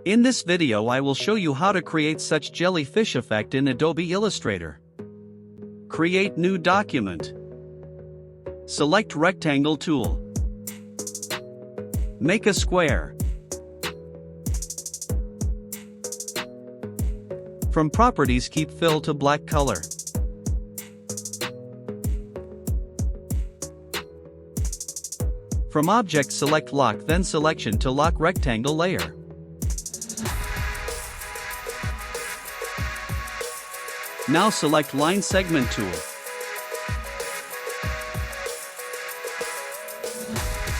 In this video I will show you how to create such jellyfish effect in Adobe Illustrator. Create new document. Select rectangle tool. Make a square. From properties keep fill to black color. From object select lock, then selection to lock rectangle layer. Now select line segment tool.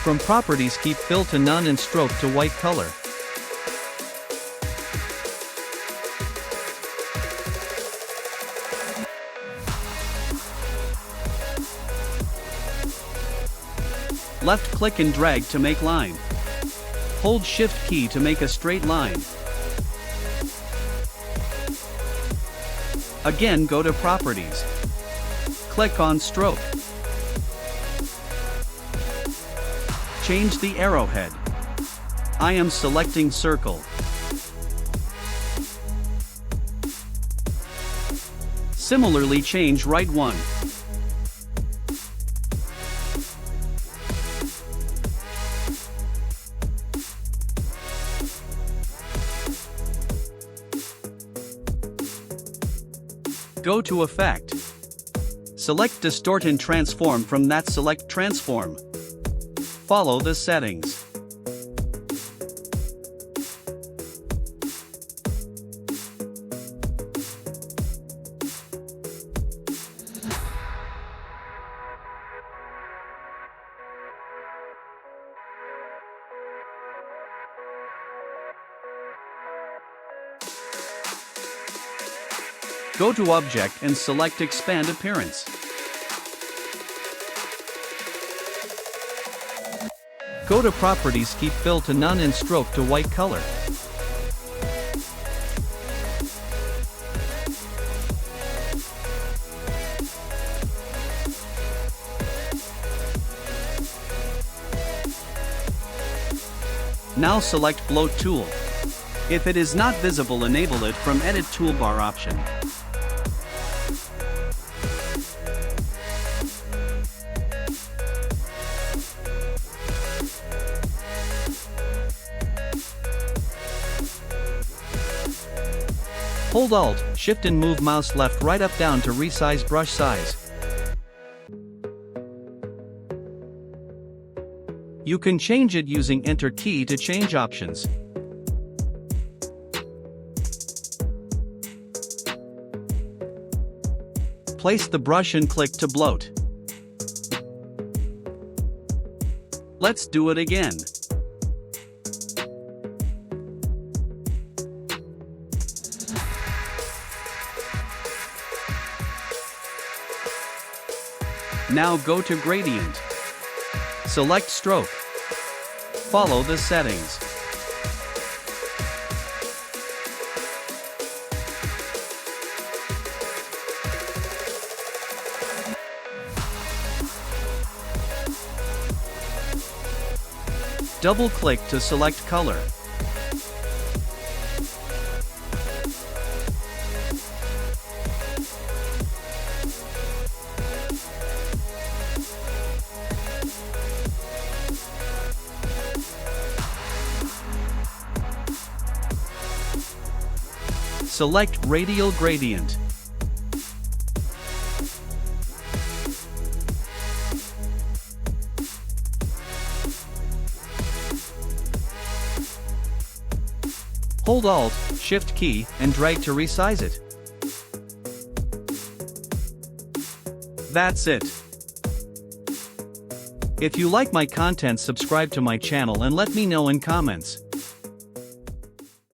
From properties keep fill to none and stroke to white color. Left click and drag to make line. Hold Shift key to make a straight line. Again go to Properties. Click on Stroke. Change the arrowhead. I am selecting Circle. Similarly change right one. Go to Effect. Select Distort and Transform. From that select Transform. Follow the settings. Go to Object and select Expand Appearance. Go to Properties, keep fill to none and stroke to white color. Now select Bloat tool. If it is not visible, enable it from Edit Toolbar option. Hold Alt, Shift and move mouse left, right, up, down to resize brush size. You can change it using Enter key to change options. Place the brush and click to bloat. Let's do it again. Now go to Gradient. Select Stroke. Follow the settings. Double-click to select color. Select Radial Gradient. Hold Alt, Shift key, and drag to resize it. That's it. If you like my content, subscribe to my channel and let me know in comments.